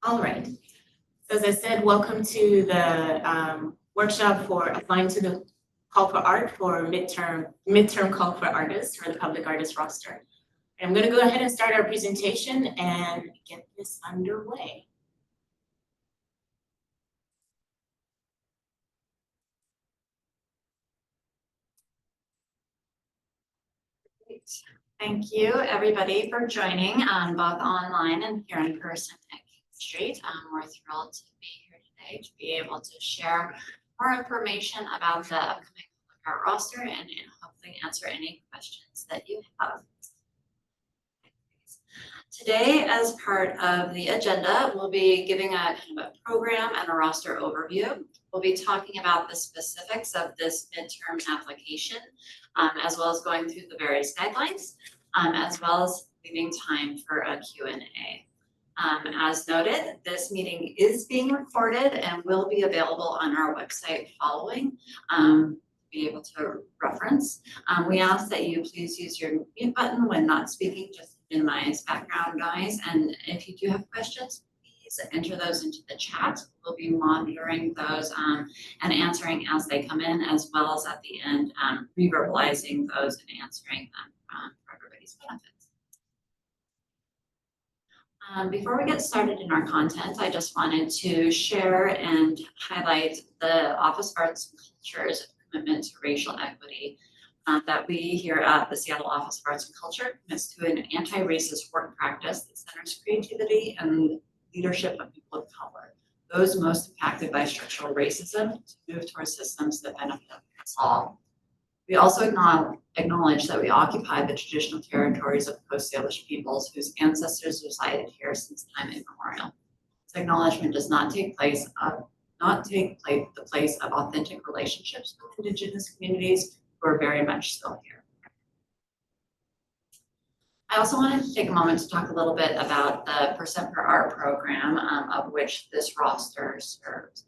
All right. So as I said, welcome to the workshop for applying to the call for art for midterm call for artists for the public artist roster. And I'm going to go ahead and start our presentation and get this underway. Thank you, everybody, for joining both online and here in person at King Street. We're thrilled to be here today to be able to share more information about the upcoming public art roster and hopefully answer any questions that you have. Today, as part of the agenda, we'll be giving a kind of a program and a roster overview. We'll be talking about the specifics of this midterm application, as well as going through the various guidelines, as well as leaving time for a Q&A. As noted, this meeting is being recorded and will be available on our website following. Be able to reference. We ask that you please use your mute button when not speaking, just to minimize background noise. And if you do have questions, please enter those into the chat. We'll be monitoring those and answering as they come in, as well as at the end, re-verbalizing those and answering them for everybody's benefits. Before we get started in our content, I just wanted to share and highlight the Office of Arts and Culture's commitment to racial equity that we here at the Seattle Office of Arts and Culture commits to an anti-racist work practice that centers creativity and leadership of people of color, those most impacted by structural racism, to move towards systems that benefit us all. We also acknowledge that we occupy the traditional territories of Coast Salish peoples whose ancestors resided here since time immemorial. This acknowledgement does not take the place of authentic relationships with Indigenous communities who are very much still here. I also wanted to take a moment to talk a little bit about the Percent per Art program of which this roster serves.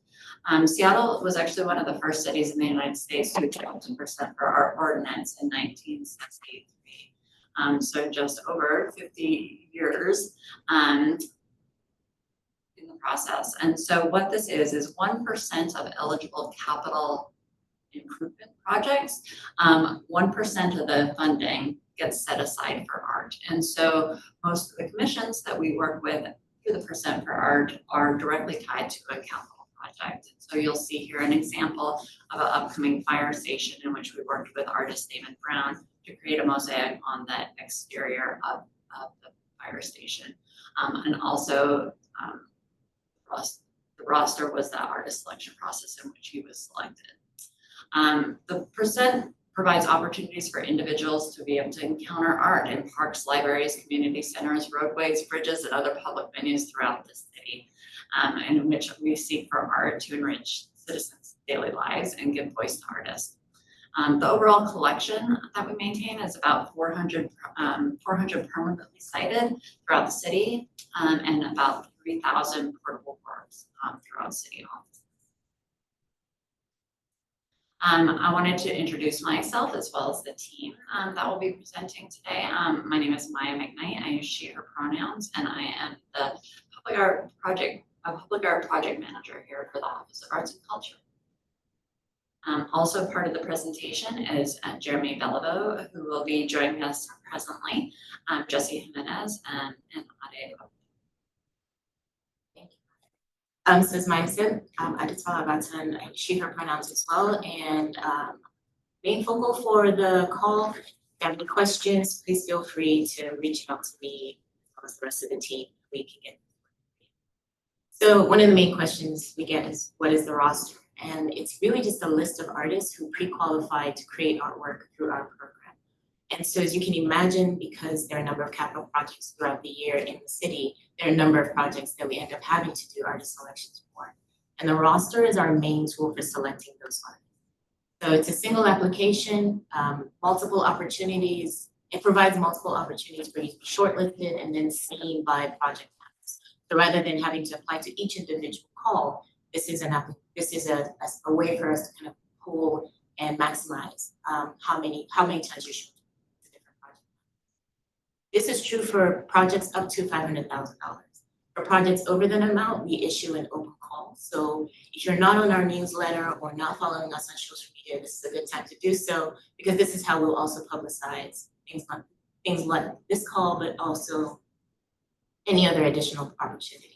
Seattle was actually one of the first cities in the United States to adopt the Percent per Art ordinance in 1963. So just over 50 years in the process. And so what this is 1% of eligible capital improvement projects, 1% of the funding gets set aside for art. And so most of the commissions that we work with through the Percent per Art are directly tied to a capital project. So you'll see here an example of an upcoming fire station in which we worked with artist David Brown to create a mosaic on the exterior of the fire station. And also the roster was the artist selection process in which he was selected. The Percent provides opportunities for individuals to be able to encounter art in parks, libraries, community centers, roadways, bridges, and other public venues throughout the city, in which we seek for art to enrich citizens' daily lives and give voice to artists. The overall collection that we maintain is about 400 permanently cited throughout the city, and about 3,000 portable works throughout city offices. I wanted to introduce myself as well as the team that will be presenting today. My name is Maya McKnight. I use she, her pronouns, and I am the public art project manager here for the Office of Arts and Culture. Also part of the presentation is Jeremy Beliveau, who will be joining us presently, Jesse Jimenez, and Ade. So as Maya said, Aditala Batan, she, her pronouns as well, and main focal for the call. If you have any questions, please feel free to reach out to me as well as the rest of the team. We can get. So one of the main questions we get is, what is the roster? And it's really just a list of artists who pre-qualified to create artwork through our program. And so as you can imagine, because there are a number of capital projects throughout the year in the city, there are a number of projects that we end up having to do artist selections for. And the roster is our main tool for selecting those artists. So it's a single application, multiple opportunities. It provides multiple opportunities for you to be shortlisted and then seen by project managers. So rather than having to apply to each individual call, this is a way for us to kind of pool and maximize how many times you're showing to different projects. This is true for projects up to $500,000. For projects over that amount, we issue an open call. So if you're not on our newsletter or not following us on social media, this is a good time to do so, because this is how we'll also publicize things like this call, but also any other additional opportunities.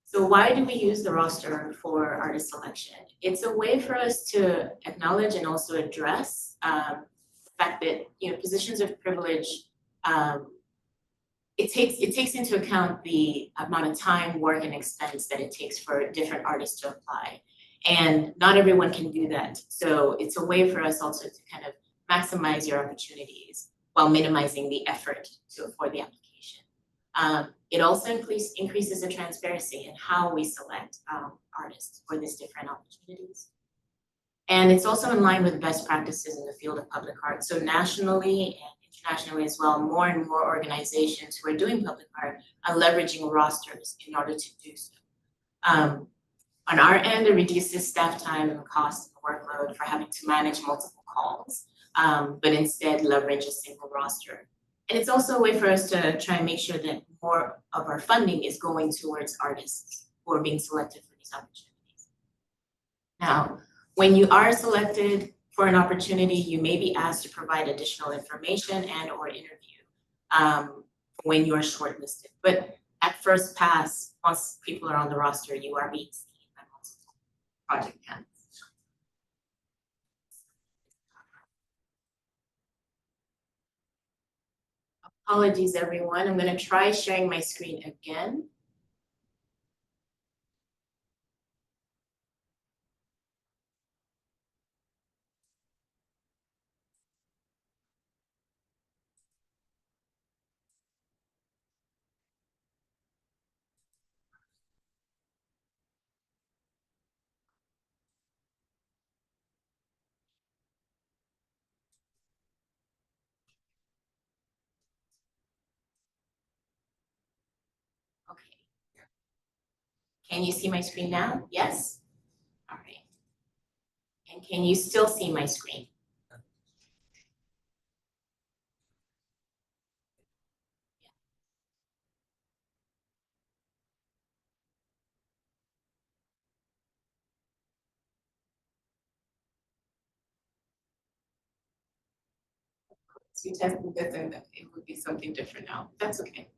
So why do we use the roster for artist selection? It's a way for us to acknowledge and also address the fact that, you know, positions of privilege, it takes into account the amount of time, work, and expense that it takes for different artists to apply. And not everyone can do that. So it's a way for us also to kind of maximize your opportunities while minimizing the effort for the application. It also increases the transparency in how we select artists for these different opportunities. And it's also in line with best practices in the field of public art. So nationally and internationally as well, more and more organizations who are doing public art are leveraging rosters in order to do so. On our end, it reduces staff time and cost and workload for having to manage multiple calls, but instead leverage a single roster. And it's also a way for us to try and make sure that more of our funding is going towards artists who are being selected for these opportunities. Now, when you are selected for an opportunity, you may be asked to provide additional information and or interview when you are shortlisted. But at first pass, once people are on the roster, you are being seen by multiple project candidates. Apologies, everyone. I'm going to try sharing my screen again. Okay. Can you see my screen now? Yes? All right. And can you still see my screen? So you tested this and it would be something different now. That's okay.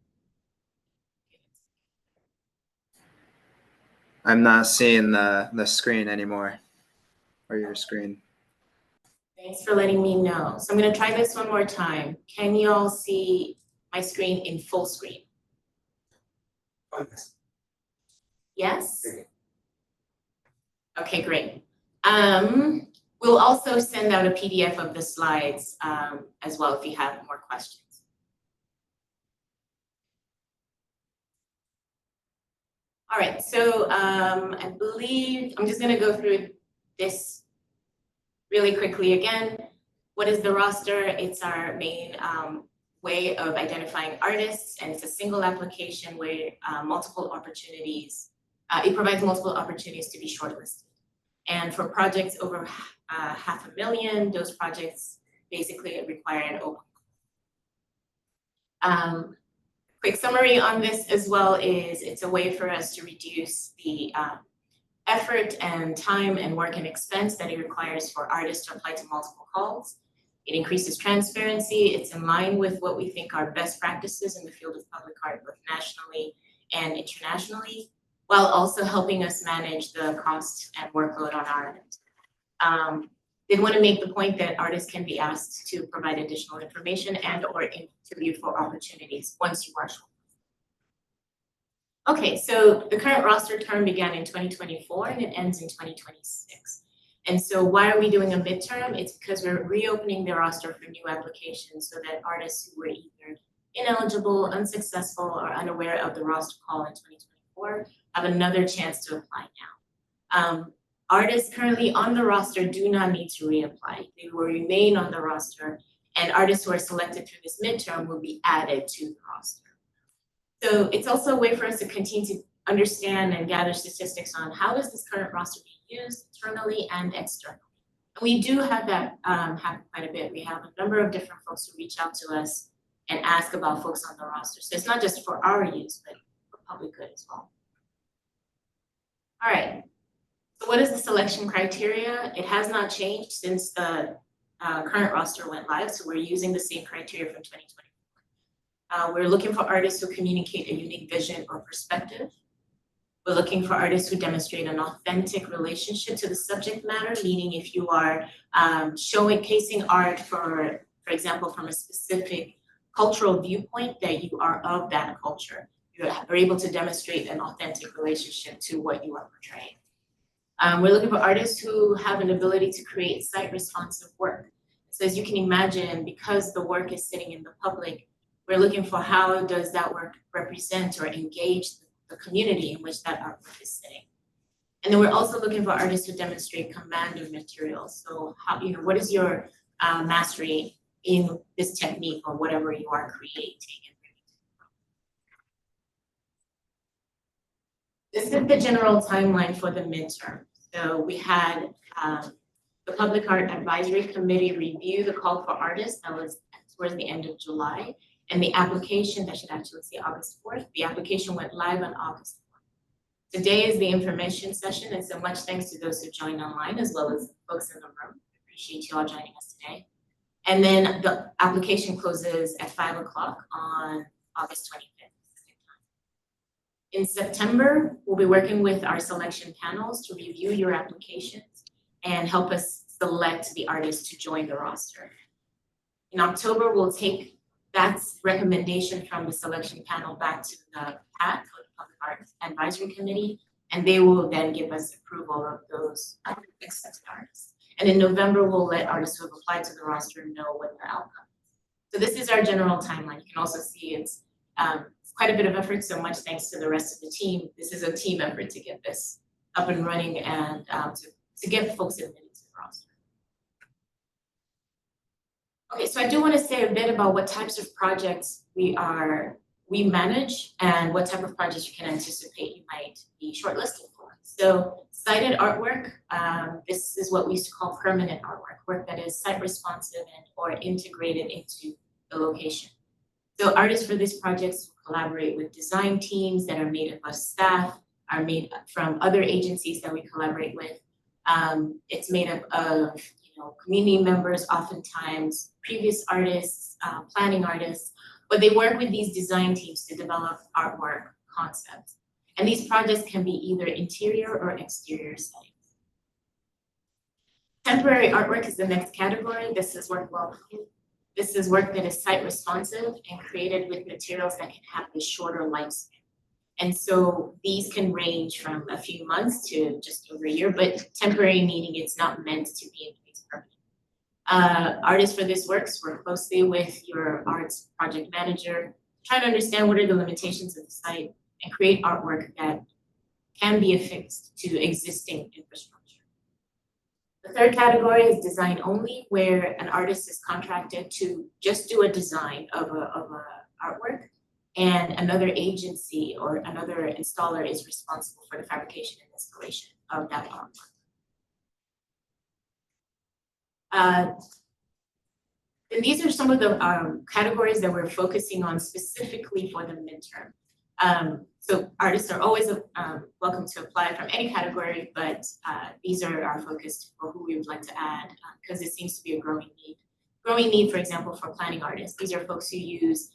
I'm not seeing the screen anymore, or your screen. Thanks for letting me know. So I'm going to try this one more time. Can you all see my screen in full screen? Yes? Okay, great. We'll also send out a PDF of the slides as well if you have more questions. All right, so I believe I'm just going to go through this really quickly again. What is the roster? It's our main way of identifying artists, and it's a single application where multiple opportunities, it provides multiple opportunities to be shortlisted. And for projects over $500,000, those projects basically require an open. Quick summary on this as well is it's a way for us to reduce the effort and time and work and expense that it requires for artists to apply to multiple calls. It increases transparency. It's in line with what we think are best practices in the field of public art, both nationally and internationally, while also helping us manage the cost and workload on our end. Did want to make the point that artists can be asked to provide additional information and or interview for opportunities once you are shortlisted. Okay, so the current roster term began in 2024 and it ends in 2026. And so why are we doing a midterm? It's because we're reopening the roster for new applications so that artists who were either ineligible, unsuccessful, or unaware of the roster call in 2024 have another chance to apply now. Artists currently on the roster do not need to reapply. They will remain on the roster, and artists who are selected through this midterm will be added to the roster. So it's also a way for us to continue to understand and gather statistics on how is this current roster being used internally and externally. And we do have that happen quite a bit. We have a number of different folks who reach out to us and ask about folks on the roster. So it's not just for our use, but for public good as well. All right, so what is the selection criteria? It has not changed since the current roster went live, so we're using the same criteria from 2024. We're looking for artists who communicate a unique vision or perspective. We're looking for artists who demonstrate an authentic relationship to the subject matter, meaning if you are showcasing art, for example, from a specific cultural viewpoint, that you are of that culture. You are able to demonstrate an authentic relationship to what you are portraying. We're looking for artists who have an ability to create site-responsive work. So as you can imagine, because the work is sitting in the public, we're looking for how does that work represent or engage the community in which that artwork is sitting. And then we're also looking for artists who demonstrate command of materials. So how, what is your mastery in this technique or whatever you are creating? This is the general timeline for the midterm. So we had the Public Art Advisory Committee review the call for artists. That was towards the end of July. And the application, that should actually say August 4th, the application went live on August 4th. Today is the information session, and so much thanks to those who joined online as well as folks in the room. Appreciate you all joining us today. And then the application closes at 5 o'clock on August 25th. In September, we'll be working with our selection panels to review your applications and help us select the artists to join the roster. In October, we'll take that recommendation from the selection panel back to the PAC, or the Public Art Advisory Committee, and they will then give us approval of those accepted artists. And in November, we'll let artists who have applied to the roster know what their outcome is. So this is our general timeline. You can also see it's quite a bit of effort, so much thanks to the rest of the team. This is a team effort to get this up and running and to get folks admitted to the roster. Okay, so I do want to say a bit about what types of projects we manage and what type of projects you can anticipate you might be shortlisted for. So cited artwork, this is what we used to call permanent artwork, work that is site responsive and or integrated into the location. So artists for these projects will collaborate with design teams that are made up of staff, are made from other agencies that we collaborate with. It's made up of community members, oftentimes previous artists, planning artists, but they work with these design teams to develop artwork concepts. And these projects can be either interior or exterior settings. Temporary artwork is the next category. This is work This is work that is site responsive and created with materials that can have a shorter lifespan. And so these can range from a few months to just over a year, but temporary meaning it's not meant to be in place permanently. Artists for this work work closely with your arts project manager, try to understand what are the limitations of the site and create artwork that can be affixed to existing infrastructure. The third category is design only, where an artist is contracted to just do a design of a artwork, and another agency or another installer is responsible for the fabrication and installation of that artwork. And these are some of the categories that we're focusing on specifically for the midterm. So artists are always welcome to apply from any category, but these are our focus for who we would like to add because it seems to be a growing need. Growing need, for example, for planning artists. These are folks who use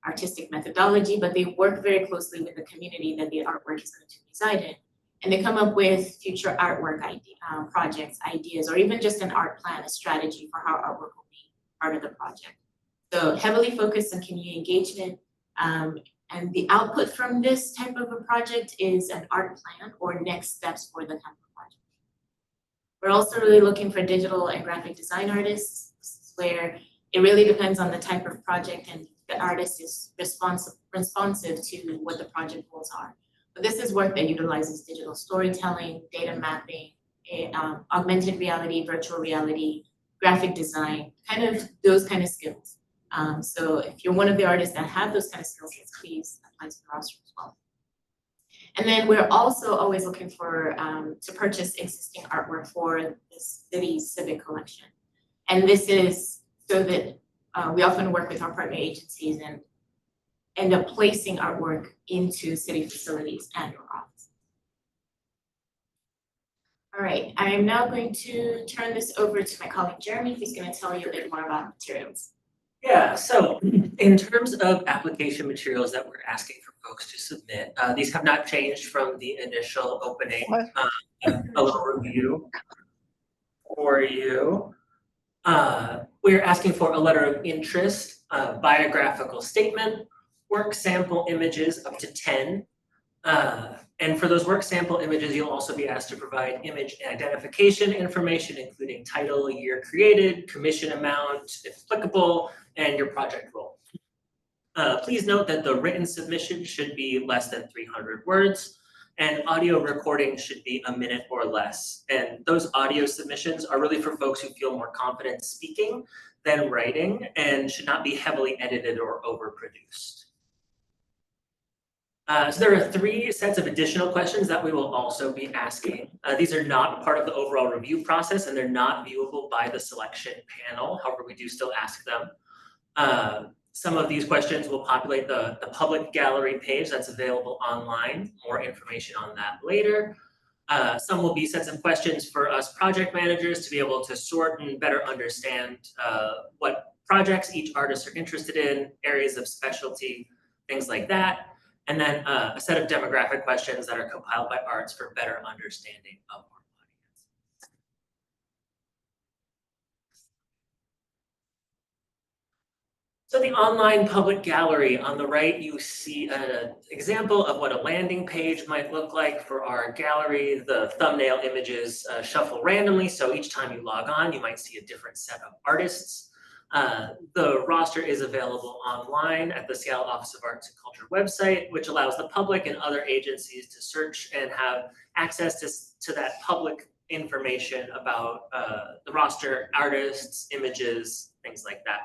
artistic methodology, but they work very closely with the community that the artwork is going to reside in. And they come up with future artwork projects, ideas, or even just an art plan, a strategy for how artwork will be part of the project. So heavily focused on community engagement. And the output from this type of a project is an art plan or next steps for the type of project. We're also really looking for digital and graphic design artists. This is where it really depends on the type of project and the artist is responsive to what the project goals are. But this is work that utilizes digital storytelling, data mapping, augmented reality, virtual reality, graphic design, kind of those kind of skills. So if you're one of the artists that have those kind of skill sets, please apply to the roster as well. And then we're also always looking for to purchase existing artwork for the city's civic collection. And this is so that we often work with our partner agencies and end up placing artwork into city facilities and or offices. All right, I am now going to turn this over to my colleague Jeremy, who's going to tell you a bit more about materials. Yeah, so in terms of application materials that we're asking for folks to submit, these have not changed from the initial opening. A little review for you. We're asking for a letter of interest, biographical statement, work sample images up to 10. And for those work sample images, you'll also be asked to provide image identification information, including title, year created, commission amount, if applicable, and your project role. Please note that the written submission should be less than 300 words, and audio recording should be a minute or less. And those audio submissions are really for folks who feel more confident speaking than writing and should not be heavily edited or overproduced. So there are 3 sets of additional questions that we will also be asking. These are not part of the overall review process, and they're not viewable by the selection panel. However, we do still ask them. Some of these questions will populate the public gallery page that's available online. More information on that later. Some will be sets of questions for us project managers to be able to sort and better understand what projects each artist are interested in, areas of specialty, things like that. And then a set of demographic questions that are compiled by Arts for better understanding of our audience. So the online public gallery, on the right, you see an example of what a landing page might look like for our gallery. The thumbnail images shuffle randomly, so each time you log on, you might see a different set of artists. The roster is available online at the Seattle Office of Arts and Culture website, which allows the public and other agencies to search and have access to that public information about the roster, artists, images, things like that.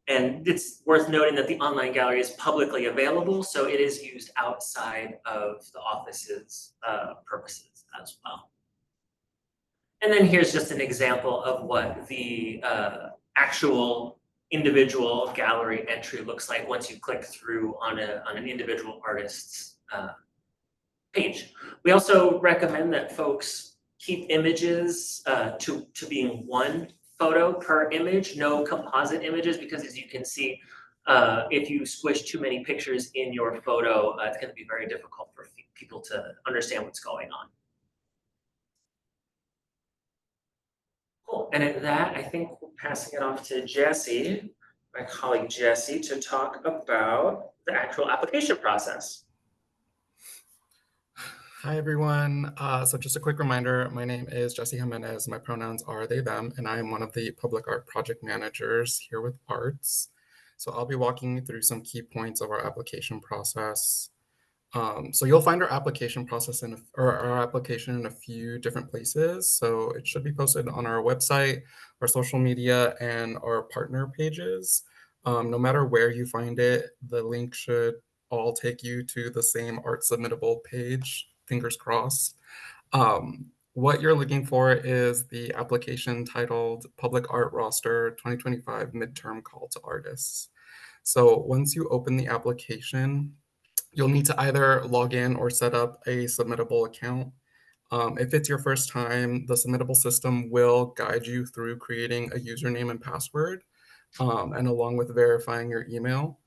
And it's worth noting that the online gallery is publicly available, so it is used outside of the office's purposes as well. And then here's just an example of what the actual individual gallery entry looks like once you click through on an individual artist's page. We also recommend that folks keep images to being 1 photo per image, no composite images, because as you can see, if you squish too many pictures in your photo, it's going to be very difficult for people to understand what's going on. Cool. And at that, I think we're passing it off to Jesse, my colleague Jesse, to talk about the actual application process. Hi, everyone. So just a quick reminder, my name is Jesse Jimenez. My pronouns are they, them, and I am one of the public art project managers here with Arts. So I'll be walking you through some key points of our application process. So you'll find our application process our application in a few different places. So it should be posted on our website, our social media, and our partner pages. No matter where you find it, the link should all take you to the same art submittable page, fingers crossed. What you're looking for is the application titled Public Art Roster 2025 Midterm Call to Artists. So once you open the application, you'll need to either log in or set up a submittable account. If it's your first time, the submittable system will guide you through creating a username and password, and along with verifying your email.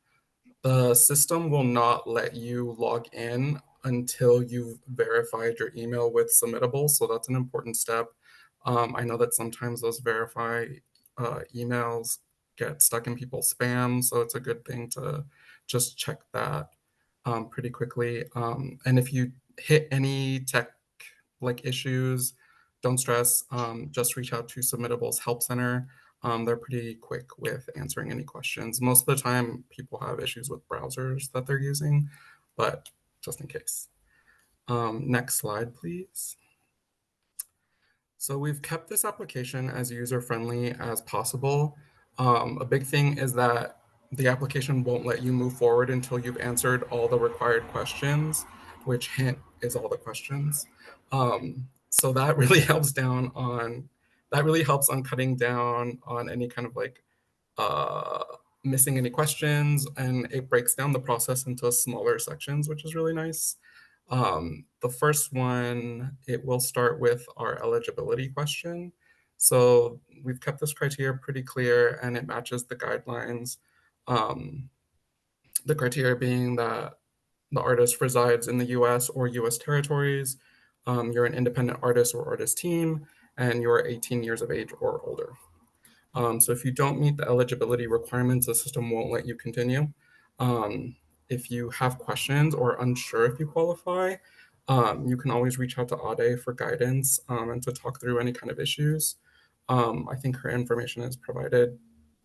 The system will not let you log in until you've verified your email with submittable, so that's an important step. I know that sometimes those verify emails get stuck in people's spam, so it's a good thing to just check that pretty quickly. And if you hit any tech issues, don't stress, just reach out to Submittable's Help Center. They're pretty quick with answering any questions. Most of the time, people have issues with browsers that they're using, but just in case. Next slide, please. So we've kept this application as user-friendly as possible. A big thing is that the application won't let you move forward until you've answered all the required questions, which hint is all the questions. So that really helps on cutting down on any kind of missing any questions, and it breaks down the process into smaller sections, which is really nice. The first one, it will start with our eligibility question. So we've kept this criteria pretty clear and it matches the guidelines. The criteria being that the artist resides in the US or US territories, you're an independent artist or artist team, and you're 18 years of age or older. So if you don't meet the eligibility requirements, the system won't let you continue. If you have questions or unsure if you qualify, you can always reach out to Ade for guidance and to talk through any kind of issues. I think her information is provided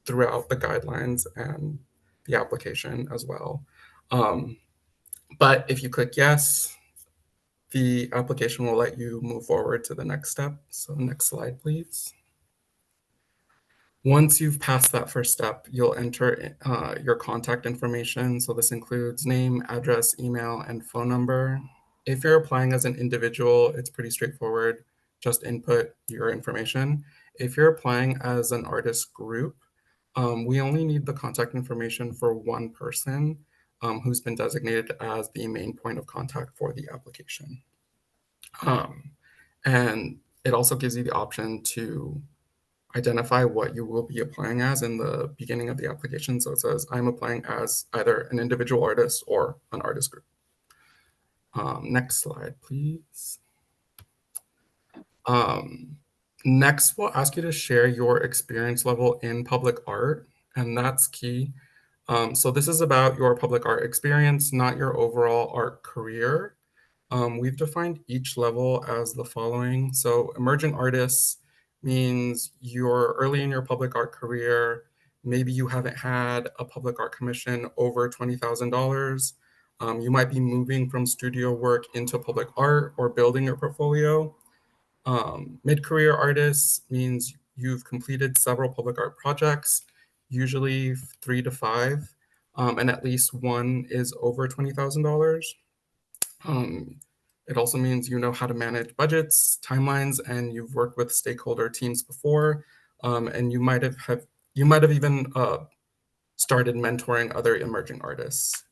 throughout the guidelines and the application as well. But if you click yes, the application will let you move forward to the next step. So next slide, please. Once you've passed that first step, you'll enter your contact information. So this includes name, address, email, and phone number. If you're applying as an individual, it's pretty straightforward. Just input your information. If you're applying as an artist group, we only need the contact information for one person who's been designated as the main point of contact for the application. And it also gives you the option to identify what you will be applying as in the beginning of the application. So it says, I'm applying as either an individual artist or an artist group. Next slide, please. Next, we'll ask you to share your experience level in public art, and that's key. So this is about your public art experience, not your overall art career. We've defined each level as the following. So emerging artists means you're early in your public art career. Maybe you haven't had a public art commission over $20,000. You might be moving from studio work into public art or building your portfolio. Mid-career artists means you've completed several public art projects, usually 3 to 5, and at least one is over $20,000. It also means you know how to manage budgets, timelines, and you've worked with stakeholder teams before, and you might have even started mentoring other emerging artists.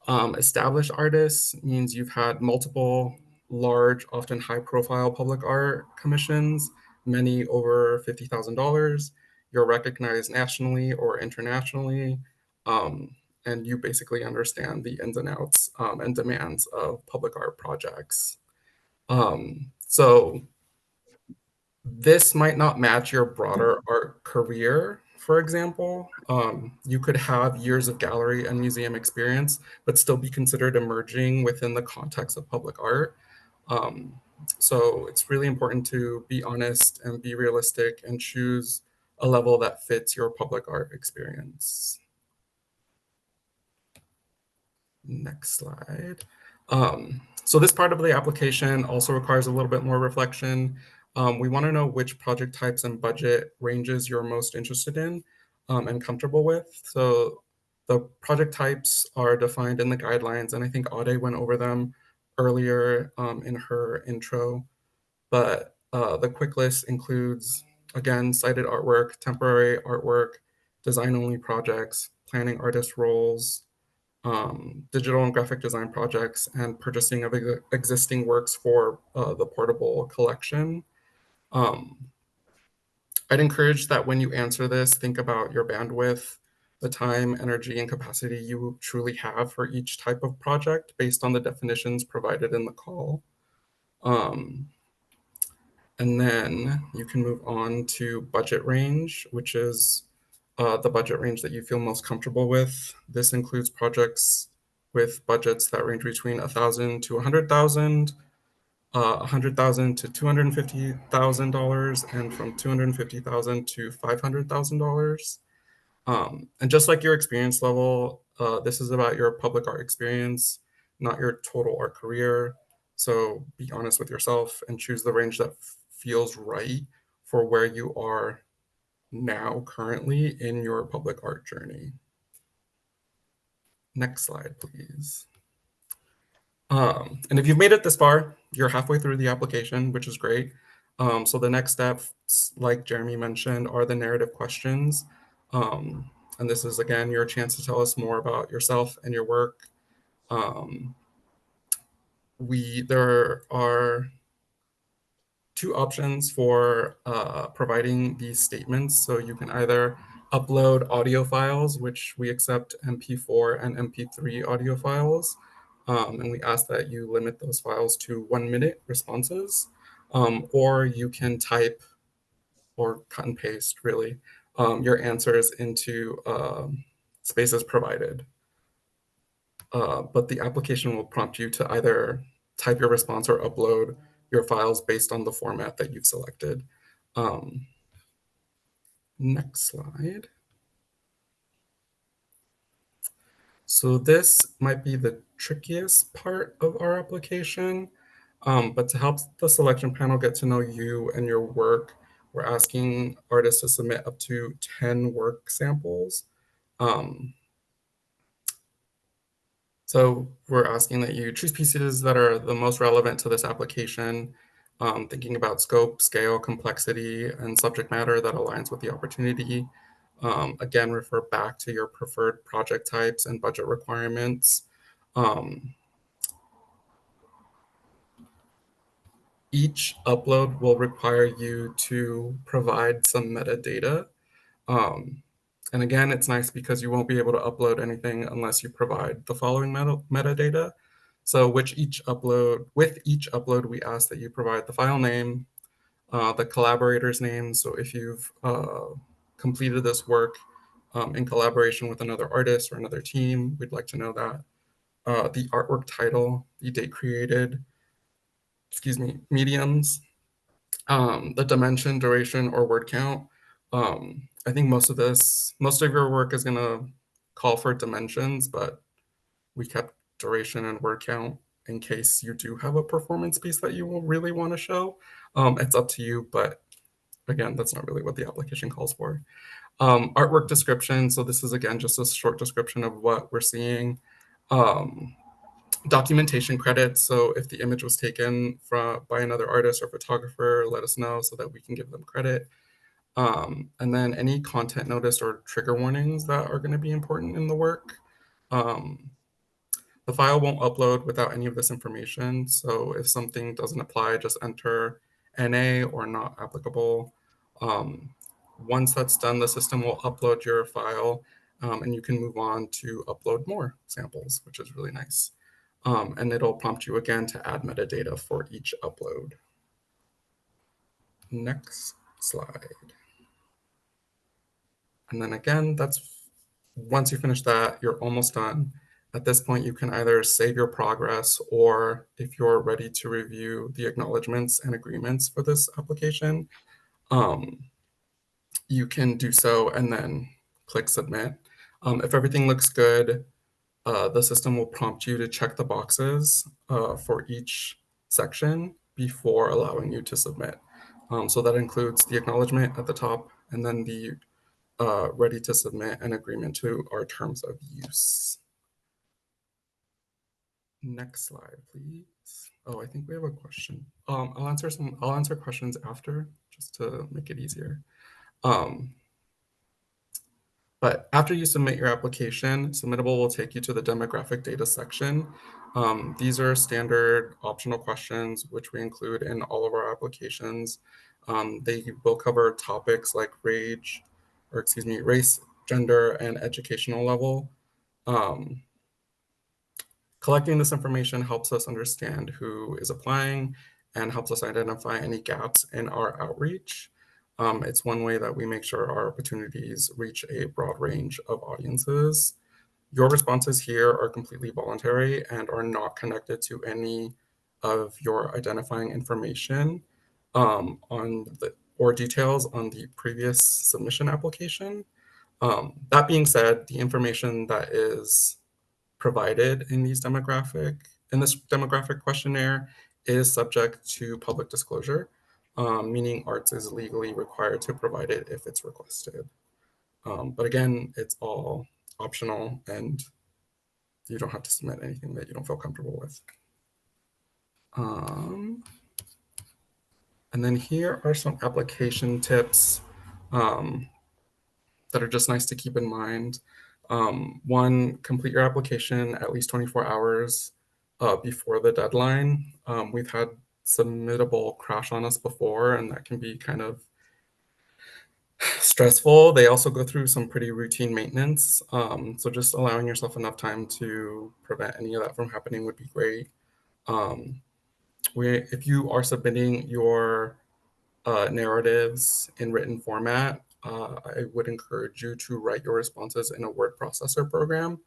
Established artists means you've had multiple large, often high-profile public art commissions, many over $50,000. You're recognized nationally or internationally, and you basically understand the ins and outs and demands of public art projects. So this might not match your broader art career, for example. You could have years of gallery and museum experience, but still be considered emerging within the context of public art. So it's really important to be honest and be realistic and choose a level that fits your public art experience. Next slide. So this part of the application also requires a little bit more reflection. We want to know which project types and budget ranges you're most interested in and comfortable with. So the project types are defined in the guidelines, and I think Ade went over them earlier in her intro. But the quick list includes, again, cited artwork, temporary artwork, design-only projects, planning artist roles, digital and graphic design projects, and purchasing of existing works for the portable collection. I'd encourage that when you answer this, think about your bandwidth, the time, energy, and capacity you truly have for each type of project based on the definitions provided in the call. And then you can move on to budget range, which is the budget range that you feel most comfortable with. This includes projects with budgets that range between $1,000 to $100,000, $100,000 to $250,000, and from $250,000 to $500,000. And just like your experience level, this is about your public art experience, not your total art career. So be honest with yourself and choose the range that feels right for where you are now currently in your public art journey. Next slide, please. And if you've made it this far, you're halfway through the application, which is great. So the next steps, like Jeremy mentioned, are the narrative questions. And this is, again, your chance to tell us more about yourself and your work. There are two options for providing these statements. So you can either upload audio files, which we accept MP4 and MP3 audio files. And we ask that you limit those files to 1 minute responses. Or you can type or cut and paste, really, your answers into spaces provided. But the application will prompt you to either type your response or upload your files based on the format that you've selected. Next slide. So this might be the trickiest part of our application, but to help the selection panel get to know you and your work, we're asking artists to submit up to 10 work samples. So we're asking that you choose pieces that are the most relevant to this application, thinking about scope, scale, complexity, and subject matter that aligns with the opportunity. Again, refer back to your preferred project types and budget requirements. Each upload will require you to provide some metadata. And again, it's nice because you won't be able to upload anything unless you provide the following metadata. So with each upload, we ask that you provide the file name, the collaborator's name. So if you've completed this work in collaboration with another artist or another team, we'd like to know that. The artwork title, the date created, mediums, the dimension, duration, or word count. I think most of your work is gonna call for dimensions, but we kept duration and word count in case you do have a performance piece that you will really want to show. It's up to you, but again, that's not really what the application calls for. Artwork description. So this is, again, just a short description of what we're seeing. Documentation credits. So if the image was taken by another artist or photographer, let us know so that we can give them credit. And then any content notice or trigger warnings that are going to be important in the work. The file won't upload without any of this information. So if something doesn't apply, just enter NA or not applicable. Once that's done, the system will upload your file and you can move on to upload more samples, which is really nice. And it'll prompt you again to add metadata for each upload. Next slide. And then again, once you finish that, you're almost done. At this point, you can either save your progress, or if you're ready to review the acknowledgements and agreements for this application, you can do so and then click submit. If everything looks good, the system will prompt you to check the boxes for each section before allowing you to submit. So that includes the acknowledgement at the top and then the ready to submit an agreement to our terms of use. Next slide, please. Oh, I think we have a question. I'll answer questions after, just to make it easier. But after you submit your application, Submittable will take you to the demographic data section. These are standard optional questions, which we include in all of our applications. They will cover topics like race, gender, and educational level. Collecting this information helps us understand who is applying and helps us identify any gaps in our outreach. It's one way that we make sure our opportunities reach a broad range of audiences. Your responses here are completely voluntary and are not connected to any of your identifying information or details on the previous submission application. That being said, the information that is provided in this demographic questionnaire is subject to public disclosure, meaning arts is legally required to provide it if it's requested. But again, it's all optional and you don't have to submit anything that you don't feel comfortable with. And then here are some application tips that that are just nice to keep in mind. One, complete your application at least 24 hours before the deadline. We've had submittable crash on us before, and that can be kind of stressful. They also go through some pretty routine maintenance. So just allowing yourself enough time to prevent any of that from happening would be great. If you are submitting your narratives in written format, I would encourage you to write your responses in a word processor program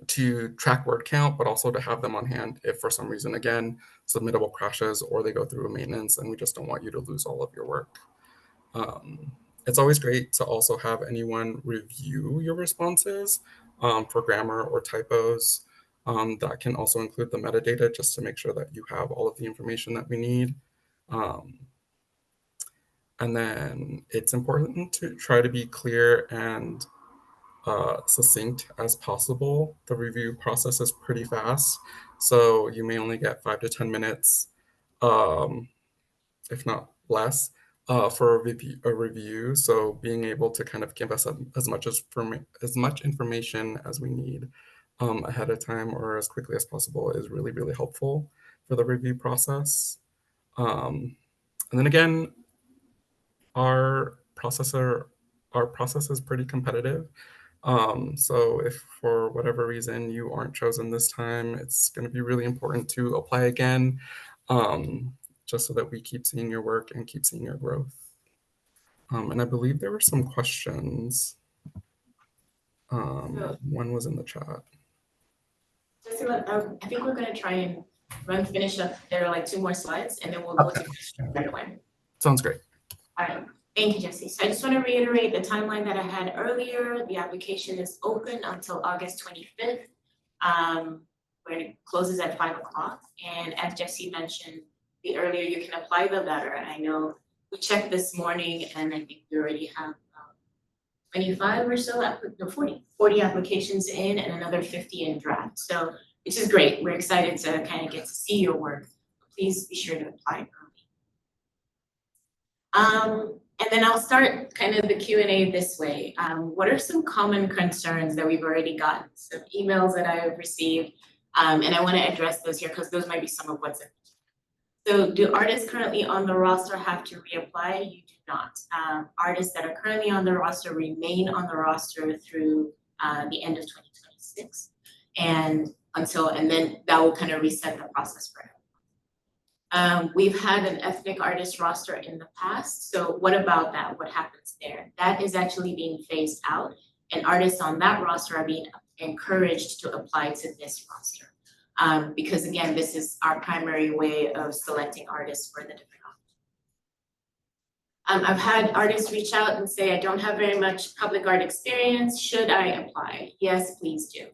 to track word count, but also to have them on hand if for some reason, again, submittable crashes or they go through a maintenance, and we just don't want you to lose all of your work. It's always great to also have anyone review your responses for grammar or typos. That can also include the metadata just to make sure that you have all of the information that we need. And then it's important to try to be clear and succinct as possible. The review process is pretty fast, so you may only get 5 to 10 minutes, if not less, for a review. So being able to kind of give us as much information as we need ahead of time or as quickly as possible is really, really helpful for the review process. And then again, our process is pretty competitive. So if for whatever reason you aren't chosen this time, it's going to be really important to apply again, just so that we keep seeing your work and keep seeing your growth. And I believe there were some questions. One was in the chat. Just I think we're gonna try and finish up. There are like 2 more slides, and then we'll go to question right away. Sounds great. All right, thank you, Jesse. So I just want to reiterate the timeline that I had earlier. The application is open until August 25th, when it closes at 5 o'clock. And as Jesse mentioned, the earlier you can apply, the better. I know we checked this morning, and I think we already have 25 or so, 40 applications in, and another 50 in draft. So, which is great. We're excited to kind of get to see your work. Please be sure to apply early. And then I'll start kind of the Q&A this way. What are some common concerns that we've already gotten? Some emails that I have received, and I want to address those here because those might be some of what's in. So do artists currently on the roster have to reapply? You do not. Artists that are currently on the roster remain on the roster through the end of 2026, and then that will kind of reset the process for everyone. We've had an ethnic artist roster in the past, so what about that? What happens there? That is actually being phased out, and artists on that roster are being encouraged to apply to this roster. Because again, this is our primary way of selecting artists for the different options. I've had artists reach out and say, I don't have very much public art experience. Should I apply? Yes, please do.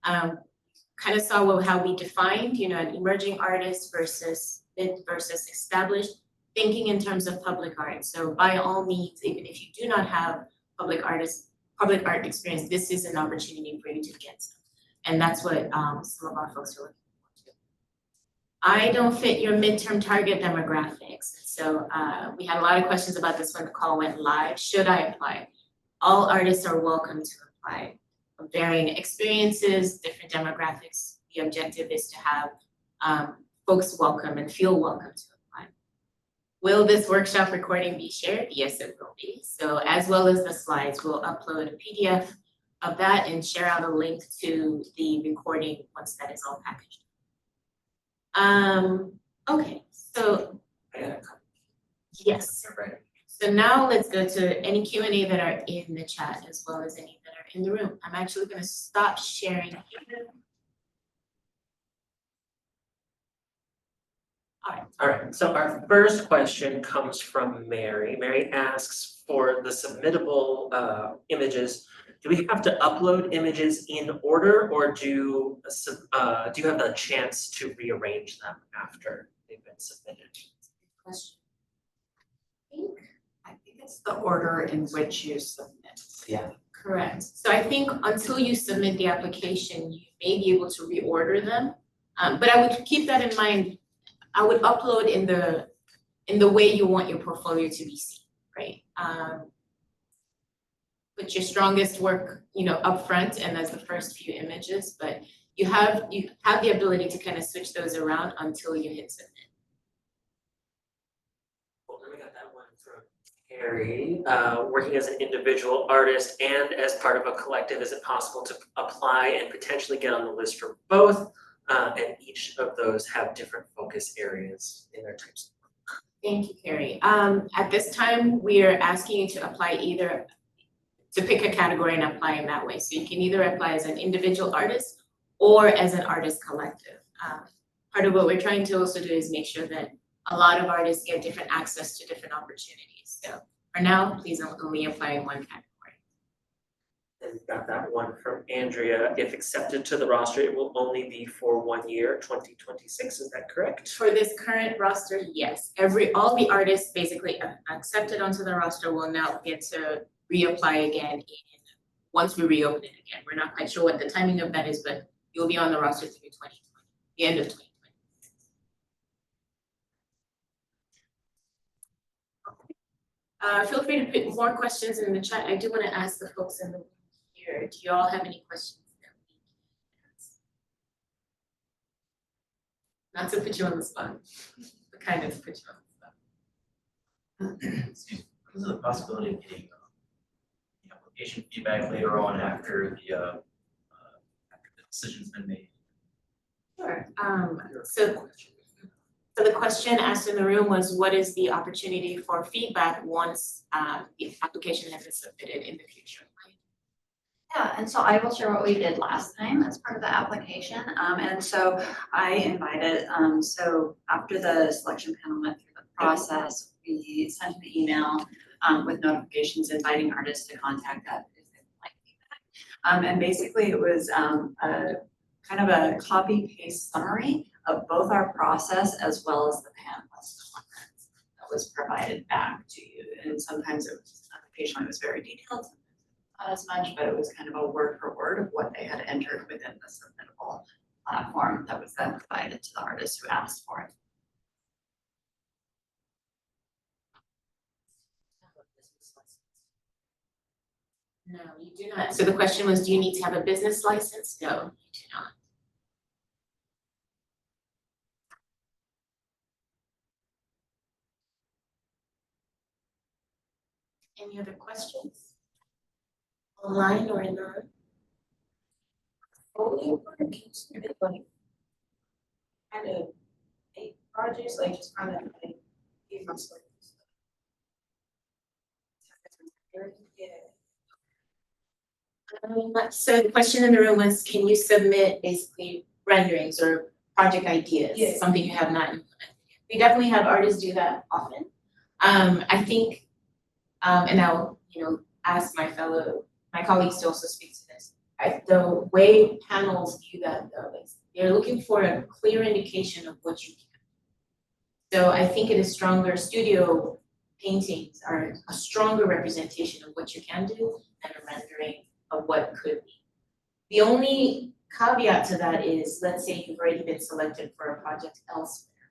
Kind of saw how we defined, an emerging artist versus established, thinking in terms of public art. So by all means, even if you do not have public art experience, this is an opportunity for you to get some. And that's what some of our folks are looking for too. I don't fit your midterm target demographics. So we had a lot of questions about this when the call went live. Should I apply? All artists are welcome to apply. Varying experiences, different demographics. The objective is to have folks welcome and feel welcome to apply. Will this workshop recording be shared? Yes, it will be. So as well as the slides, we'll upload a PDF of that and share out a link to the recording once that is all packaged. Okay, so yes. So now let's go to any Q&A that are in the chat as well as any that are in the room. I'm actually going to stop sharing here. All right, so our first question comes from Mary. Mary asks, for the submittable images, do we have to upload images in order, or do you have the chance to rearrange them after they've been submitted? Question. I think it's the order in which you submit. Yeah. Correct. So I think until you submit the application, you may be able to reorder them. But I would keep that in mind. I would upload in the way you want your portfolio to be seen, right? put your strongest work, up front and as the first few images, but you have the ability to kind of switch those around until you hit submit. Well, then we got that one from Carrie. Working as an individual artist and as part of a collective, is it possible to apply and potentially get on the list for both? And each of those have different focus areas in their types of work. Thank you, Carrie. At this time, we are asking you to apply to pick a category and apply in that way. So you can either apply as an individual artist or as an artist collective. Part of what we're trying to also do is make sure that a lot of artists get different access to different opportunities. So for now, please only apply in one category. And we've got that one from Andrea. If accepted to the roster, it will only be for 1 year, 2026, is that correct? For this current roster, yes. All the artists basically accepted onto the roster will now get to reapply again once we reopen it again. We're not quite sure what the timing of that is, but you'll be on the roster through 2020, the end of 2020. Feel free to put more questions in the chat. I do want to ask the folks in the room here, do you all have any questions that we can ask? Not to put you on the spot, but kind of put you on the spot. Excuse me, what is the possibility of getting the application feedback later on after the decision's been made? Sure. So the question asked in the room was, what is the opportunity for feedback once the application has been submitted in the future? Yeah, and so I will share what we did last time as part of the application. And so I invited, so after the selection panel went through the process, we sent an email with notifications inviting artists to contact us if they would like feedback. And basically it was a kind of a copy paste summary of both our process as well as the panelist comments that was provided back to you. And sometimes it was, occasionally it was very detailed, not as much, but it was kind of a word for word of what they had entered within the submittable platform that was then provided to the artists who asked for it. No, you do not. So the question was, do you need to have a business license? No, you do not. Any other questions? Online or in the room? Kind of make projects, like just kind of like give us like. So the question in the room was, can you submit basically renderings or project ideas? Yes. Something you have not implemented. We definitely have artists do that often. I think, and I'll, ask my colleagues to also speak to this. The way panels view that though is they're looking for a clear indication of what you can. So I think it is stronger. Studio paintings are a stronger representation of what you can do than a rendering of what could be. The only caveat to that is, let's say you've already been selected for a project elsewhere,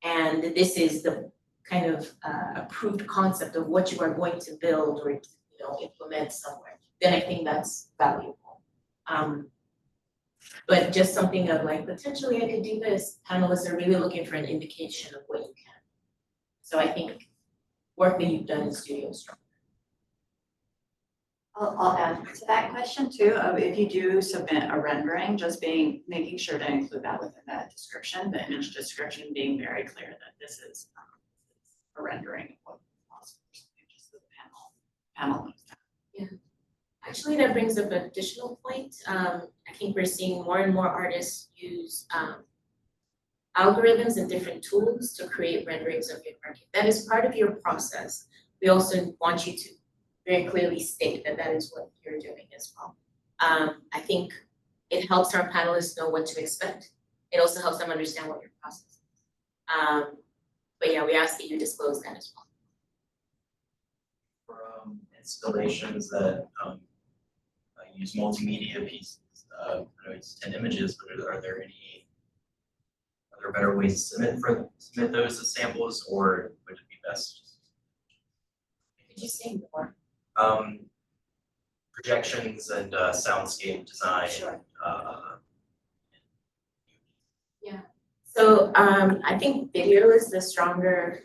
and this is the kind of approved concept of what you are going to build or implement somewhere, then I think that's valuable. But just something of like, potentially I could do this, panelists are really looking for an indication of what you can. So I think work that you've done in studio is strong. I'll add to that question too, of if you do submit a rendering, just making sure to include that within that description, the image description being very clear that this is a rendering of what possible, just so the panel knows that. Yeah. Actually, that brings up an additional point. I think we're seeing more and more artists use algorithms and different tools to create renderings of your work. That is part of your process. We also want you to very clearly state that that is what you're doing as well. I think it helps our panelists know what to expect. It also helps them understand what your process is. But yeah, we ask that you disclose that as well. For installations that use multimedia pieces, I know it's 10 images, but are there better ways to submit those as samples, or would it be best? Could you say more? projections and soundscape design. Sure. So I think video is the stronger,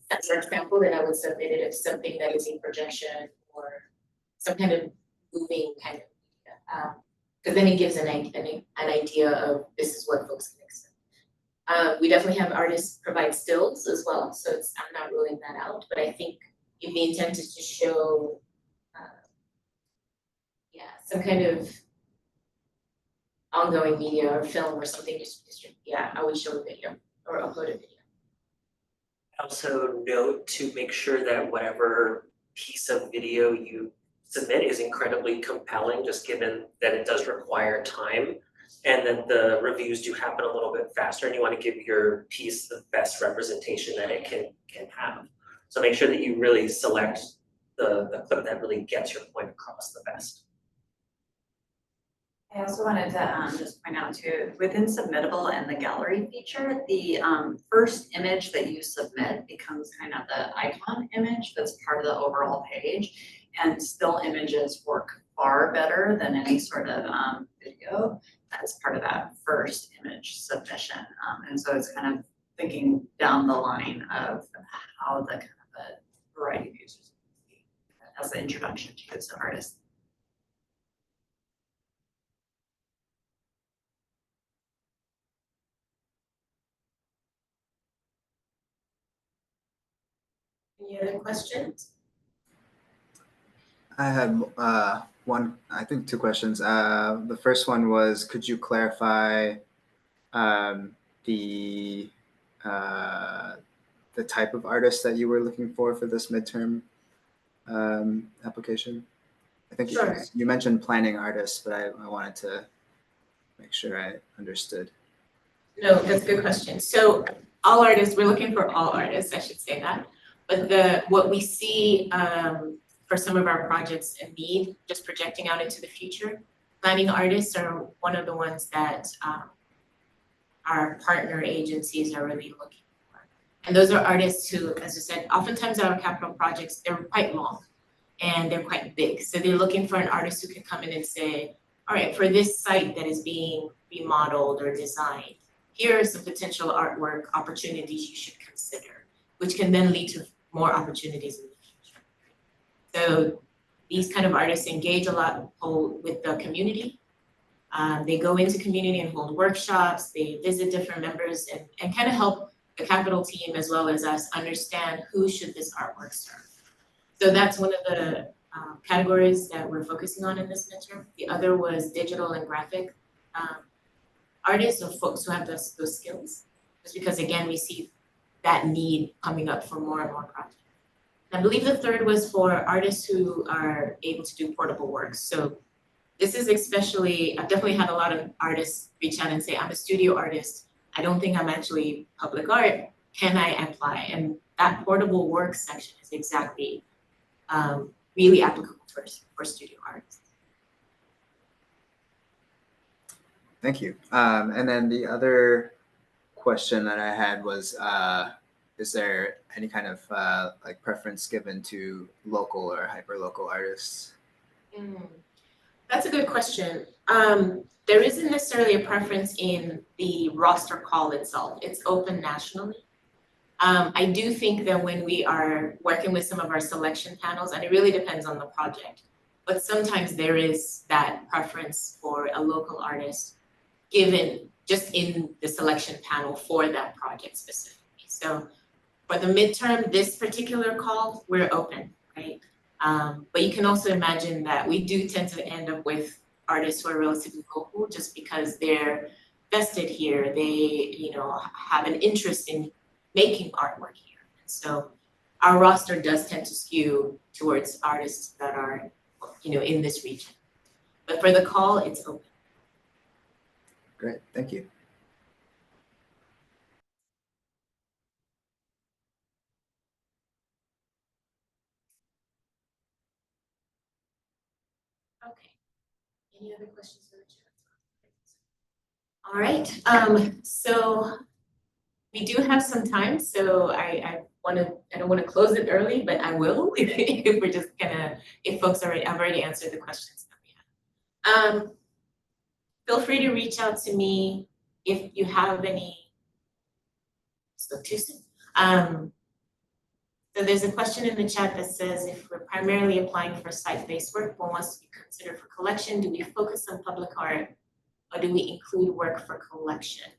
for example, that I would submit it if something that is a projection or some kind of moving kind of, because then it gives an idea of this is what folks can expect. We definitely have artists provide stills as well, so I'm not ruling that out, but I think if the intent is to show, some kind of ongoing media or film or something, I would show a video or upload a video. Also note to make sure that whatever piece of video you submit is incredibly compelling, just given that it does require time. And that the reviews do happen a little bit faster, and you want to give your piece the best representation that it can have. So make sure that you really select the clip that really gets your point across the best. I also wanted to just point out too, within submittable and the gallery feature, the first image that you submit becomes kind of the icon image that's part of the overall page. And still images work far better than any sort of video as part of that first image submission. And so it's kind of thinking down the line of how the kind of the variety of users as an introduction to you as an artist. Any other questions? I had I think two questions. The first one was, could you clarify the type of artist that you were looking for this midterm application? I think Sure. you mentioned planning artists, but I wanted to make sure I understood. No, that's a good question. So all artists, we're looking for all artists, I should say that. But what we see for some of our projects in need, just projecting out into the future, planning artists are one of the ones that our partner agencies are really looking for. And those are artists who, as I said, oftentimes our capital projects, they're quite long and they're quite big. So they're looking for an artist who can come in and say, all right, for this site that is being remodeled or designed, here are some potential artwork opportunities you should consider, which can then lead to more opportunities in the future. So these kind of artists engage a lot with the community. They go into community and hold workshops, they visit different members and kind of help the capital team as well as us understand who should this artwork serve. So that's one of the categories that we're focusing on in this midterm. The other was digital and graphic artists or folks who have those skills. Just because again, we see that need coming up for more and more projects. I believe the third was for artists who are able to do portable work. So this is especially, I've definitely had a lot of artists reach out and say, I'm a studio artist. I don't think I'm actually public art. Can I apply? And that portable work section is exactly really applicable for studio artists. Thank you. And then the other question that I had was, is there any kind of like preference given to local or hyperlocal artists? That's a good question. There isn't necessarily a preference in the roster call itself. It's open nationally. I do think that when we are working with some of our selection panels, and it really depends on the project, but sometimes there is that preference for a local artist given just in the selection panel for that project specifically. So for the midterm, this particular call, we're open, right? But you can also imagine that we do tend to end up with artists who are relatively local just because they're vested here. They, have an interest in making artwork here. And so our roster does tend to skew towards artists that are, in this region. But for the call, it's open. Great, thank you. Okay. Any other questions for the chat? All right. So We do have some time, so I don't wanna close it early, but I will if we're just gonna, if folks already, I've already answered the questions that we have. Feel free to reach out to me if you have any. So too soon. So there's a question in the chat that says, if we're primarily applying for site-based work, but wants to be considered for collection, do we focus on public art or do we include work for collection?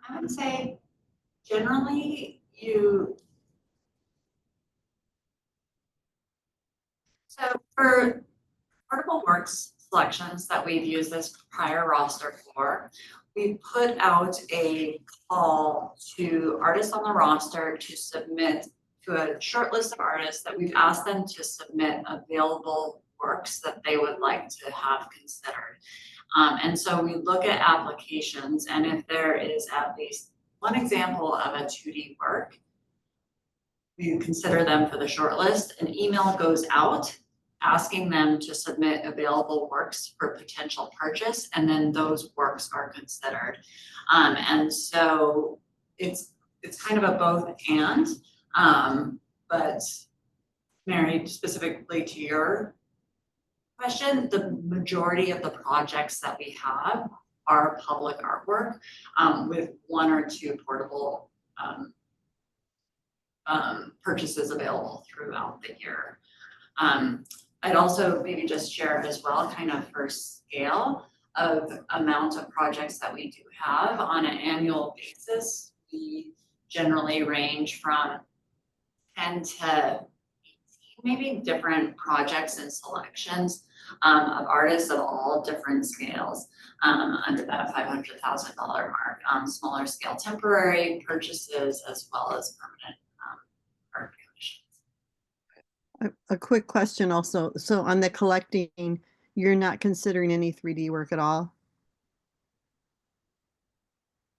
I would say generally so for portable works selections that we've used this prior roster for, we put out a call to artists on the roster to submit to a short list of artists that we've asked them to submit available works that they would like to have considered. And so we look at applications, and if there is at least one example of a 2D work, we consider them for the short list. An email goes out asking them to submit available works for potential purchase, and then those works are considered. And so it's kind of a both and, but Mary, specifically to your question, the majority of the projects that we have are public artwork, with one or two portable purchases available throughout the year. I'd also maybe just share as well, kind of for scale of amount of projects that we do have on an annual basis. We generally range from 10 to 18, maybe different projects and selections of artists of all different scales under that $500,000 mark. Smaller scale temporary purchases as well as permanent art commissions. A quick question also. So on the collecting, you're not considering any 3D work at all?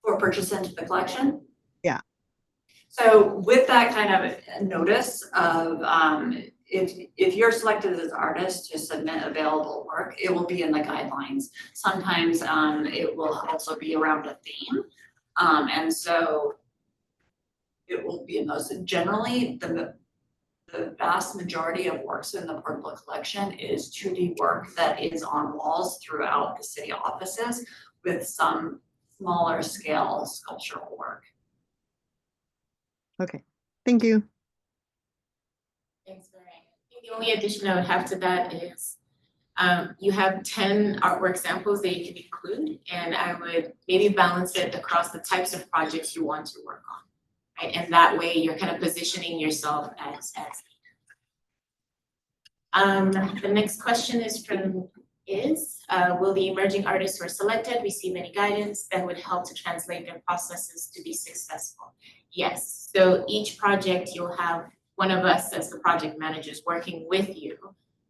For purchase into the collection? Yeah. So with that kind of notice of if you're selected as an artist to submit available work, it will be in the guidelines. Sometimes it will also be around a theme. And so it will be in those. Generally, the vast majority of works in the portable collection is 2D work that is on walls throughout the city offices with some smaller scale sculptural work. Okay, thank you. Thanks, Mary. I think the only addition I would have to that is you have 10 artwork samples that you can include, and I would maybe balance it across the types of projects you want to work on, right? And that way you're kind of positioning yourself as the next question is from will the emerging artists who are selected receive any guidance that would help to translate their processes to be successful? Yes, so each project you'll have one of us as the project managers working with you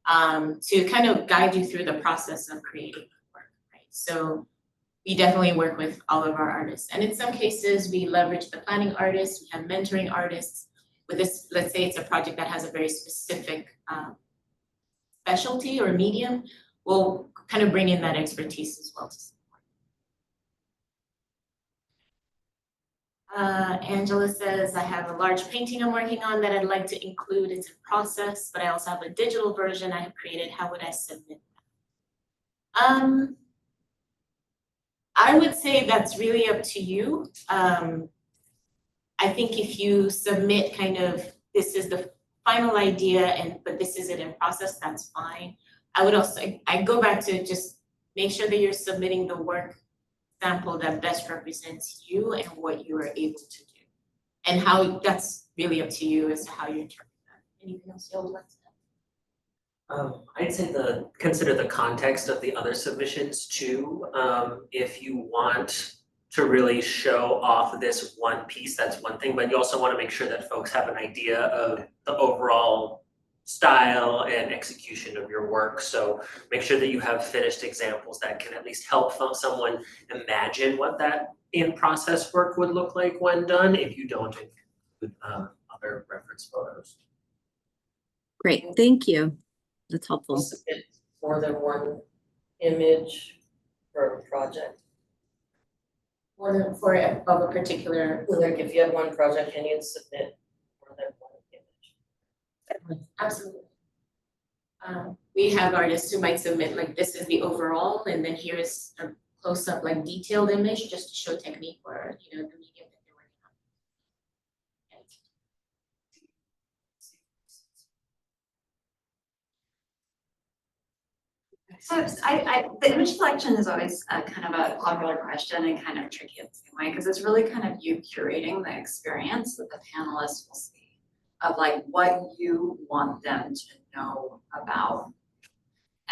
to kind of guide you through the process of creating the work, right? So we definitely work with all of our artists. And in some cases, we leverage the planning artists, we have mentoring artists. With this, let's say it's a project that has a very specific specialty or medium, we'll kind of bring in that expertise as well to support. Angela says, I have a large painting I'm working on that I'd like to include. It's in process, but I also have a digital version I have created. How would I submit that? I would say that's really up to you. I think if you submit kind of, this is the final idea, but this is it in process, that's fine. I would also, I go back to just make sure that you're submitting the work sample that best represents you and what you are able to do. And how, that's really up to you as to how you interpret that. Anything else you would like to add? I'd say consider the context of the other submissions too. If you want to really show off this one piece, that's one thing, but you also want to make sure that folks have an idea of the overall style and execution of your work. So make sure that you have finished examples that can at least help someone imagine what that in-process work would look like when done, if you don't include other reference photos. Great, thank you. That's helpful. Submit more than one image for a project. of a particular. Like if you have one project, can you submit more than one image? Absolutely. We have artists who might submit like this is the overall, and then here's a close-up like detailed image just to show technique or the medium that they're working on. So the image selection is always a kind of a popular question and kind of tricky at the same way, because it's really kind of you curating the experience that the panelists will see of like what you want them to know about.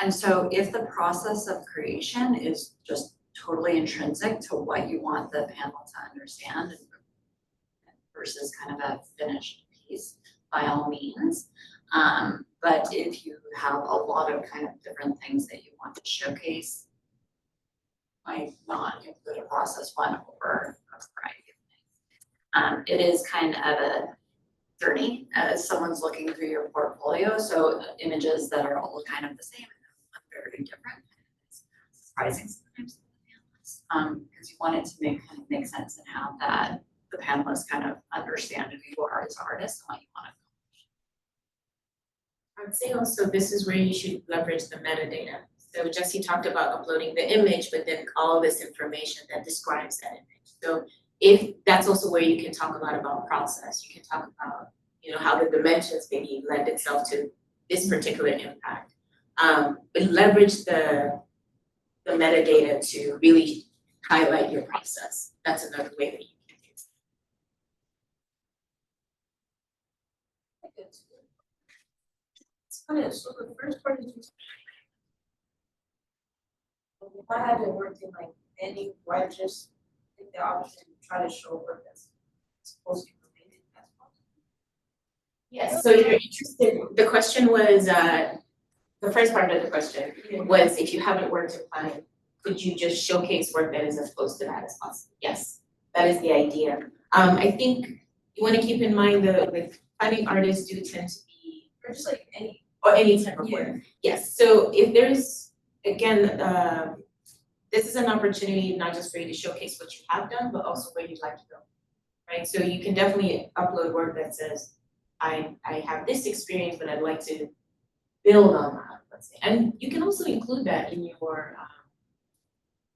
And so if the process of creation is just totally intrinsic to what you want the panel to understand versus kind of a finished piece, by all means. But if you have a lot of kind of different things that you want to showcase, might not include a process one over a variety of things. It is kind of a journey as someone's looking through your portfolio. So images that are all kind of the same and very different. It's surprising sometimes to the panelists, because you want it to make sense and have that the panelists kind of understand who you are as artists and what you want to. I would say also this is where you should leverage the metadata. So Jesse talked about uploading the image, but then all this information that describes that image. So if that's also where you can talk about process, you can talk about how the dimensions maybe lend itself to this particular impact. But leverage the metadata to really highlight your process. That's another way that you can use it. It's funny, so the first part is just. If I haven't worked in like any, why just take the option to try to show work that's supposed to be related as possible? Yes, so you're interested, the question was, the first part of the question was if you haven't worked in planning, could you just showcase work that is as close to that as possible? Yes, that is the idea. I think you want to keep in mind that like planning artists do tend to be, Or just like any. or any type of work. Yes, so if there's, again, this is an opportunity not just for you to showcase what you have done, but also where you'd like to go, right? So you can definitely upload work that says, I have this experience, but I'd like to build on that, let's say. And you can also include that in your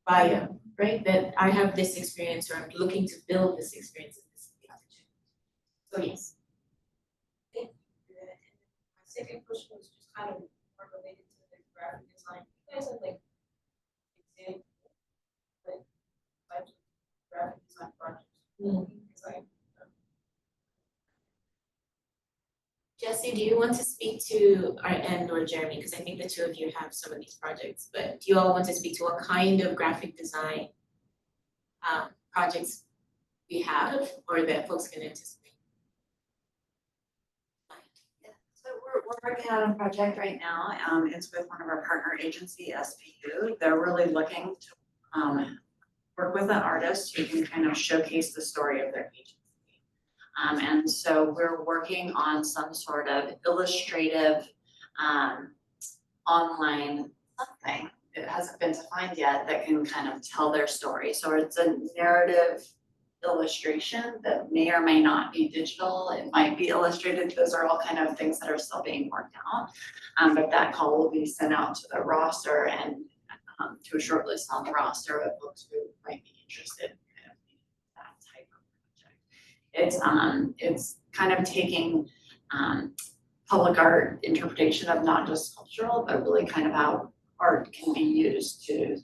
bio, right? That I have this experience, or I'm looking to build this experience, and this is the opportunity. So yes. Thank you. And my second question was just kind of more related to the graphic design. You guys have like examples, like types of graphic design projects. Design. Jesse, do you want to speak to our end, or Jeremy? Because I think the two of you have some of these projects, but do you all want to speak to what kind of graphic design projects we have, or that folks can anticipate? So we're working on a project right now. It's with one of our partner agency, SPU. They're really looking to work with an artist who can kind of showcase the story of their agency. And so we're working on some sort of illustrative online something. It hasn't been defined yet that can kind of tell their story. So it's a narrative illustration that may or may not be digital. It might be illustrated. Those are all kind of things that are still being worked out. But that call will be sent out to the roster and to a short list on the roster of folks who might be interested in that type of project. It's kind of taking public art interpretation of not just sculptural, but really kind of how art can be used to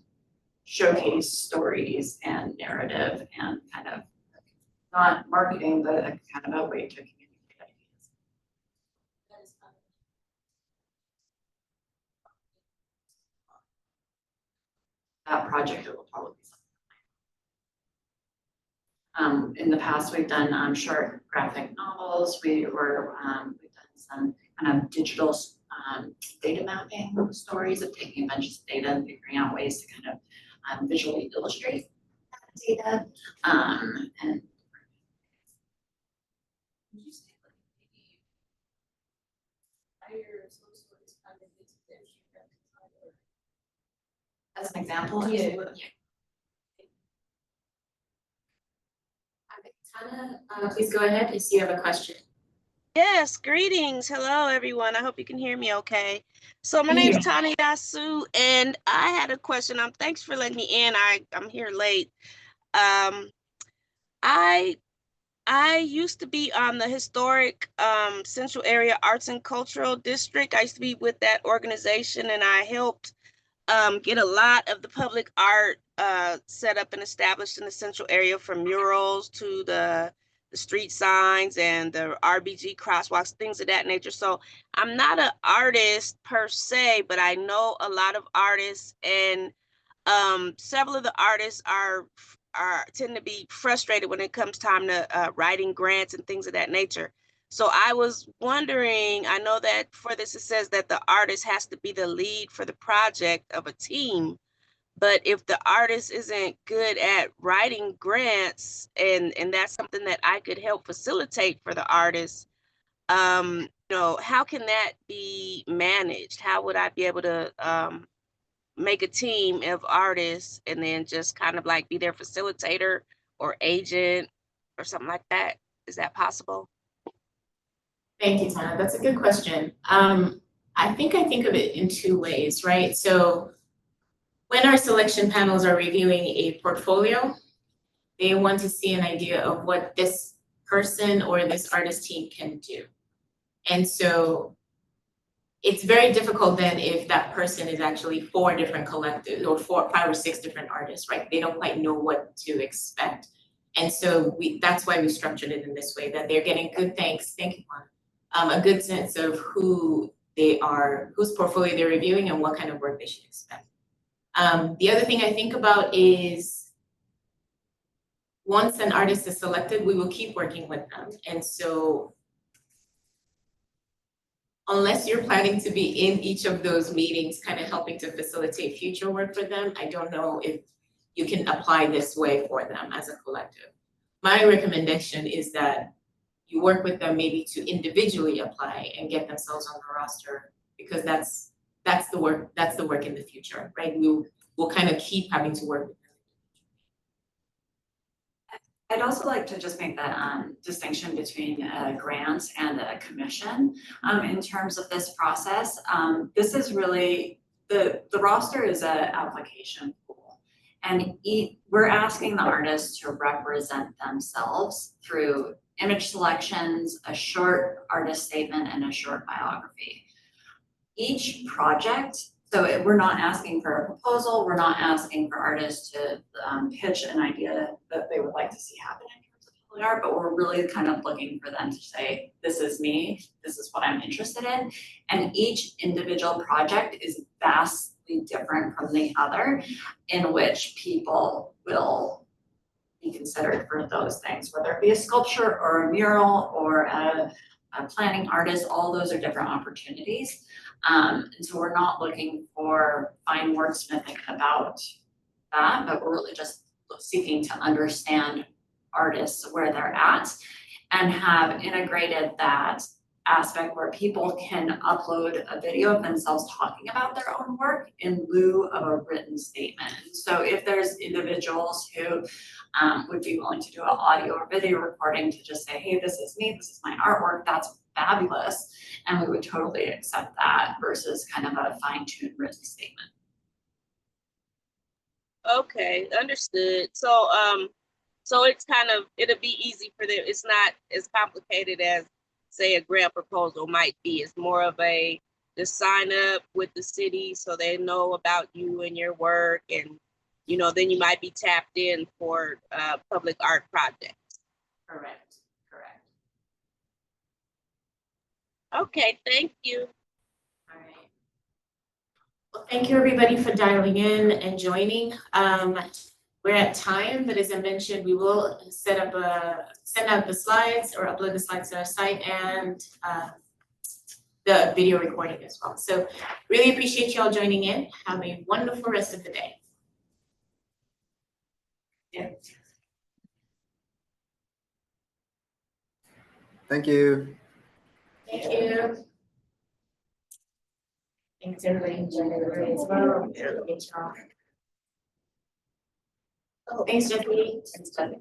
showcase stories and narrative and kind of not marketing, but a kind of a way to communicate ideas. That project, it will probably be something. In the past, we've done short graphic novels. We've done some kind of digital data mapping stories of taking a bunch of data and figuring out ways to kind of visually illustrate that data. And Would you say like maybe hire some sort of kind of into the graphic design or as an example, Yeah. absolutely. Tana, please go ahead if you have a question. Yes, greetings. Hello, everyone. I hope you can hear me okay. So my name's Tani Yasu, and I had a question. Thanks for letting me in. I'm here late. Um, I I used to be on the historic Central Area Arts and Cultural District. I used to be with that organization, and I helped get a lot of the public art set up and established in the central area, from murals to the street signs and the RBG crosswalks, things of that nature. So I'm not an artist per se, but I know a lot of artists, and several of the artists are tend to be frustrated when it comes time to writing grants and things of that nature. So I was wondering, I know that for this it says that the artist has to be the lead for the project of a team, but if the artist isn't good at writing grants, and that's something that I could help facilitate for the artist, how can that be managed? How would I be able to make a team of artists and then just kind of like be their facilitator or agent or something like that? Is that possible? Thank you, Tana. That's a good question. I think of it in two ways, right? So when our selection panels are reviewing a portfolio, they want to see an idea of what this person or this artist team can do. And so it's very difficult then if that person is actually 4 different collectives or 4, 5 or 6 different artists, right? They don't quite know what to expect. And so that's why we structured it in this way, that they're getting good thank you, Juan, a good sense of who they are, whose portfolio they're reviewing and what kind of work they should expect. The other thing I think about is once an artist is selected, we will keep working with them. And so unless you're planning to be in each of those meetings, kind of helping to facilitate future work for them, I don't know if you can apply this way for them as a collective. My recommendation is that you work with them maybe to individually apply and get themselves on the roster, because that's the work in the future, right? We'll kind of keep having to work with them. I'd also like to just make that distinction between a grant and a commission in terms of this process. This is really, the roster is an application pool. And we're asking the artists to represent themselves through image selections, a short artist statement, and a short biography. Each project, so we're not asking for a proposal, we're not asking for artists to pitch an idea that they would like to see happen in terms of public art, but we're really kind of looking for them to say, this is me, this is what I'm interested in. And each individual project is vastly different from the other, in which people will be considered for those things, whether it be a sculpture or a mural or a planning artist, all those are different opportunities. And so we're not looking for fine wordsmithing about that, but we're really just seeking to understand artists where they're at and have integrated that aspect where people can upload a video of themselves talking about their own work in lieu of a written statement. So if there's individuals who would be willing to do an audio or video recording to just say, hey, this is me, this is my artwork, that's fabulous. And we would totally accept that versus kind of a fine-tuned written statement. Okay, understood. So so it's kind of, it'll be easy for them. It's not as complicated as, say, a grant proposal might be. It's more of a just sign up with the city so they know about you and your work, and then you might be tapped in for public art projects. Correct. Okay, thank you. All right. Well, thank you everybody for dialing in and joining. We're at time, but as I mentioned, we will send out the slides or upload the slides to our site and the video recording as well. So really appreciate you all joining in. Have a wonderful rest of the day. Yeah. Thank you. Thank you. Thanks everybody for joining the room as well. Good job. Oh, thanks, Jeffrey. Thanks, Jeffrey.